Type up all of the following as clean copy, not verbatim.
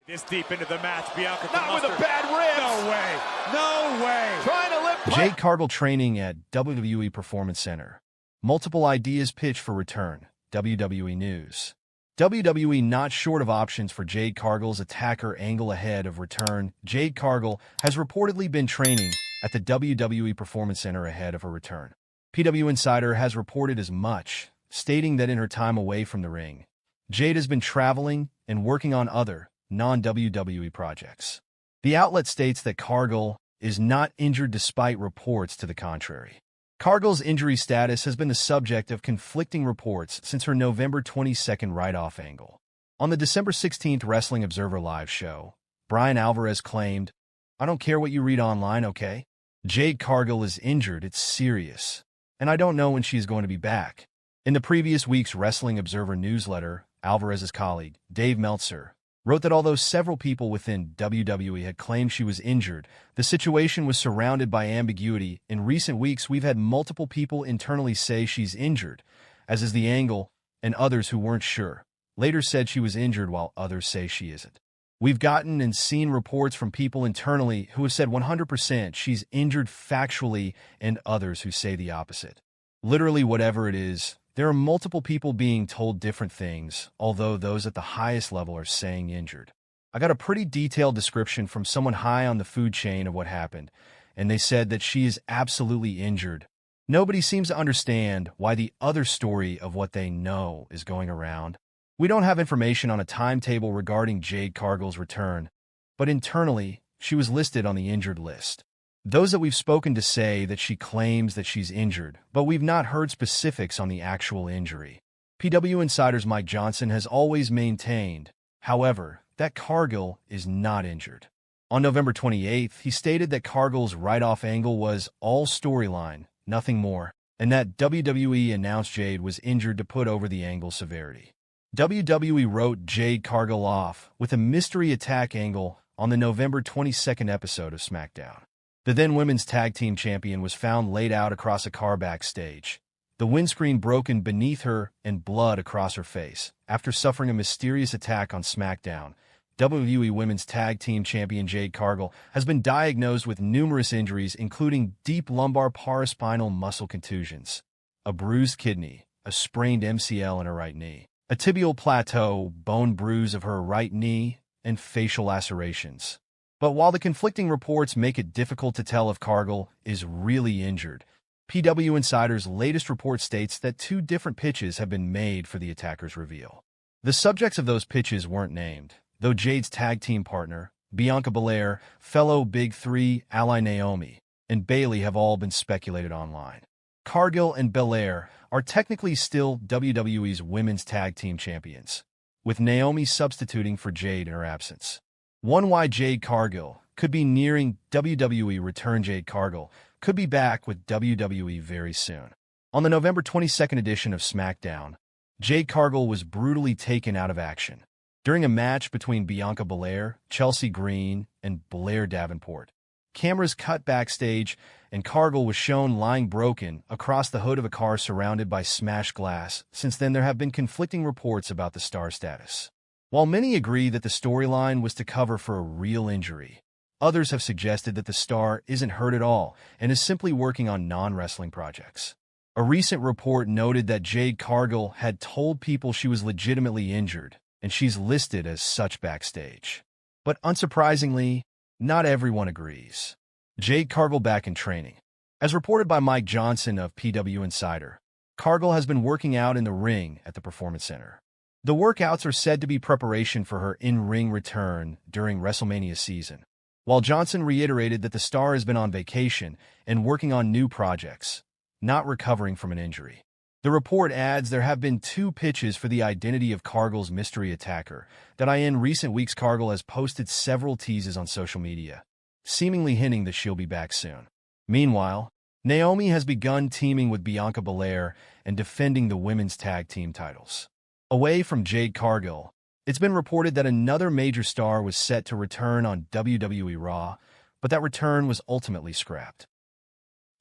This deep into the match, Bianca not with a bad rib. No way. No way. Trying to lift. Jade Cargill training at WWE Performance Center. Multiple ideas pitched for return. WWE News. WWE not short of options for Jade Cargill's attacker angle ahead of return. Jade Cargill has reportedly been training at the WWE Performance Center ahead of her return. PWInsider has reported as much, stating that in her time away from the ring, Jade has been traveling and working on other non-WWE projects. The outlet states that Cargill is not injured despite reports to the contrary. Cargill's injury status has been the subject of conflicting reports since her November 22nd write-off angle. On the December 16th Wrestling Observer Live show, Bryan Alvarez claimed, "I don't care what you read online, okay? Jade Cargill is injured, it's serious, and I don't know when she is going to be back." In the previous week's Wrestling Observer newsletter, Alvarez's colleague, Dave Meltzer, wrote that although several people within WWE had claimed she was injured, the situation was surrounded by ambiguity. In recent weeks, we've had multiple people internally say she's injured, as is the angle, and others who weren't sure later said she was injured while others say she isn't. We've gotten and seen reports from people internally who have said 100% she's injured factually and others who say the opposite. Literally whatever it is, there are multiple people being told different things, although those at the highest level are saying injured. I got a pretty detailed description from someone high on the food chain of what happened, and they said that she is absolutely injured. Nobody seems to understand why the other story of what they know is going around. We don't have information on a timetable regarding Jade Cargill's return, but internally, she was listed on the injured list. Those that we've spoken to say that she claims that she's injured, but we've not heard specifics on the actual injury. PWInsider's Mike Johnson has always maintained, however, that Cargill is not injured. On November 28th, he stated that Cargill's write-off angle was all storyline, nothing more, and that WWE announced Jade was injured to put over the angle's severity. WWE wrote Jade Cargill off with a mystery attack angle on the November 22nd episode of SmackDown. The then women's tag team champion was found laid out across a car backstage, the windscreen broken beneath her and blood across her face. After suffering a mysterious attack on SmackDown, WWE Women's Tag Team Champion Jade Cargill has been diagnosed with numerous injuries including deep lumbar paraspinal muscle contusions, a bruised kidney, a sprained MCL in her right knee, a tibial plateau bone bruise of her right knee, and facial lacerations. But while the conflicting reports make it difficult to tell if Cargill is really injured, PWInsider's latest report states that 2 different pitches have been made for the attacker's reveal. The subjects of those pitches weren't named, though Jade's tag team partner, Bianca Belair, fellow Big Three ally Naomi, and Bayley have all been speculated online. Cargill and Belair are technically still WWE's Women's Tag Team Champions, with Naomi substituting for Jade in her absence. One why Jade Cargill could be nearing WWE return. Jade Cargill could be back with WWE very soon. On the November 22nd edition of SmackDown, Jade Cargill was brutally taken out of action during a match between Bianca Belair, Chelsea Green, and Blair Davenport. Cameras cut backstage, and Cargill was shown lying broken across the hood of a car surrounded by smashed glass. Since then, there have been conflicting reports about the star's status. While many agree that the storyline was to cover for a real injury, others have suggested that the star isn't hurt at all and is simply working on non-wrestling projects. A recent report noted that Jade Cargill had told people she was legitimately injured, and she's listed as such backstage. But unsurprisingly, not everyone agrees. Jade Cargill back in training. As reported by Mike Johnson of PWInsider, Cargill has been working out in the ring at the Performance Center. The workouts are said to be preparation for her in-ring return during WrestleMania season, while Johnson reiterated that the star has been on vacation and working on new projects, not recovering from an injury. The report adds there have been 2 pitches for the identity of Cargill's mystery attacker, that in recent weeks Cargill has posted several teases on social media, seemingly hinting that she'll be back soon. Meanwhile, Naomi has begun teaming with Bianca Belair and defending the women's tag team titles. Away from Jade Cargill, it's been reported that another major star was set to return on WWE Raw, but that return was ultimately scrapped.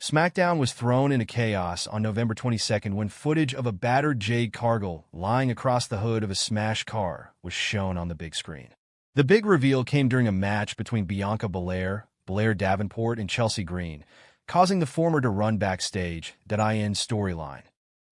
SmackDown was thrown into chaos on November 22nd when footage of a battered Jade Cargill lying across the hood of a smashed car was shown on the big screen. The big reveal came during a match between Bianca Belair, Blair Davenport, and Chelsea Green, causing the former to run backstage. .In storyline.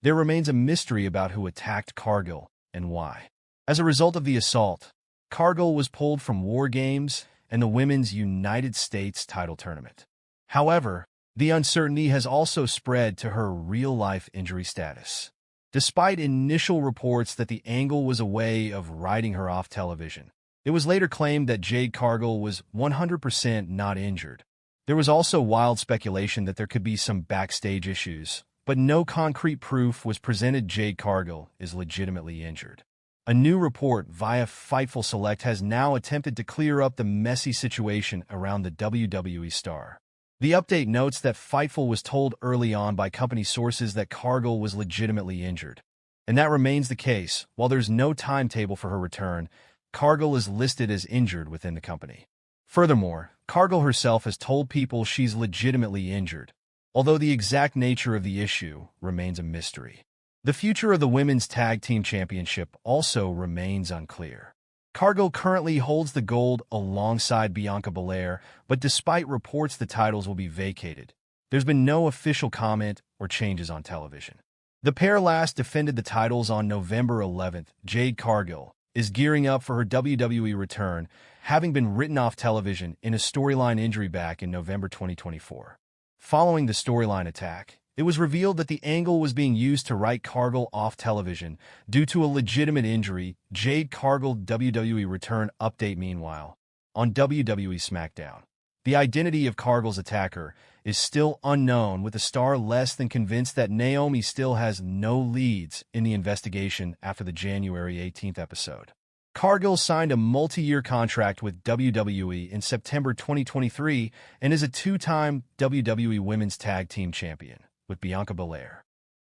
There remains a mystery about who attacked Cargill and why. As a result of the assault, Cargill was pulled from War Games and the Women's United States title tournament. However, the uncertainty has also spread to her real-life injury status. Despite initial reports that the angle was a way of writing her off television, it was later claimed that Jade Cargill was 100% not injured. There was also wild speculation that there could be some backstage issues, but no concrete proof was presented Jade Cargill is legitimately injured. A new report via Fightful Select has now attempted to clear up the messy situation around the WWE star. The update notes that Fightful was told early on by company sources that Cargill was legitimately injured. And that remains the case. While there's no timetable for her return, Cargill is listed as injured within the company. Furthermore, Cargill herself has told people she's legitimately injured, although the exact nature of the issue remains a mystery. The future of the Women's Tag Team Championship also remains unclear. Cargill currently holds the gold alongside Bianca Belair, but despite reports the titles will be vacated, there's been no official comment or changes on television. The pair last defended the titles on November 11th. Jade Cargill is gearing up for her WWE return, having been written off television in a storyline injury back in November 2024. Following the storyline attack, it was revealed that the angle was being used to write Cargill off television due to a legitimate injury. Jade Cargill WWE return update. Meanwhile, on WWE SmackDown, the identity of Cargill's attacker is still unknown, with the star less than convinced that Naomi still has no leads in the investigation after the January 18th episode. Cargill signed a multi-year contract with WWE in September 2023 and is a two-time WWE Women's Tag Team Champion with Bianca Belair.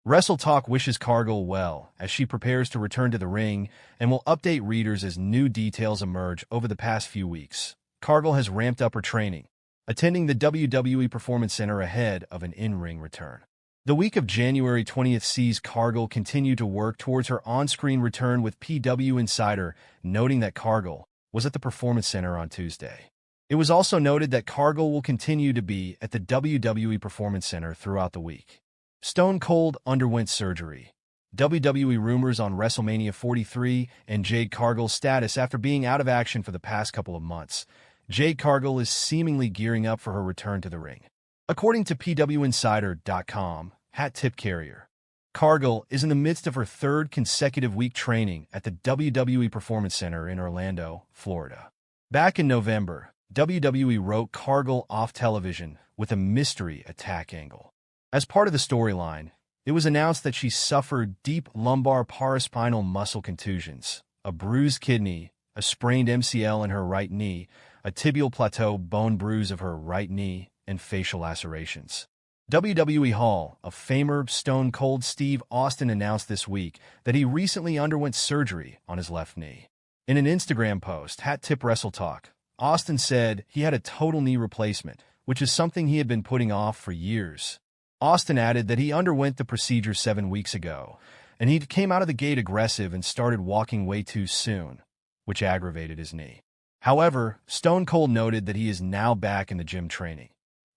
WrestleTalk wishes Cargill well as she prepares to return to the ring and will update readers as new details emerge over the past few weeks. Cargill has ramped up her training, attending the WWE Performance Center ahead of an in-ring return. The week of January 20th sees Cargill continue to work towards her on-screen return, with PWInsider noting that Cargill was at the Performance Center on Tuesday. It was also noted that Cargill will continue to be at the WWE Performance Center throughout the week. Stone Cold underwent surgery. WWE rumors on WrestleMania 43 and Jade Cargill's status after being out of action for the past couple of months. Jade Cargill is seemingly gearing up for her return to the ring. According to PWInsider.com, hat tip carrier, Cargill is in the midst of her third consecutive week training at the WWE Performance Center in Orlando, Florida. Back in November, WWE wrote Cargill off television with a mystery attack angle. As part of the storyline, it was announced that she suffered deep lumbar paraspinal muscle contusions, a bruised kidney, a sprained MCL in her right knee, a tibial plateau bone bruise of her right knee, and facial lacerations. WWE Hall of Famer Stone Cold Steve Austin announced this week that he recently underwent surgery on his left knee. In an Instagram post, hat tip WrestleTalk, Austin said he had a total knee replacement, which is something he had been putting off for years. Austin added that he underwent the procedure 7 weeks ago, and he came out of the gate aggressive and started walking way too soon, which aggravated his knee. However, Stone Cold noted that he is now back in the gym training,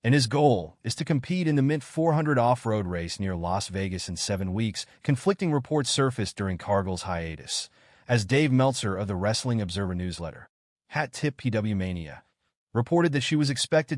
and his goal is to compete in the Mint 400 off-road race near Las Vegas in 7 weeks. Conflicting reports surfaced during Cargill's hiatus, as Dave Meltzer of the Wrestling Observer newsletter, hat tip PW Mania, reported that she was expected to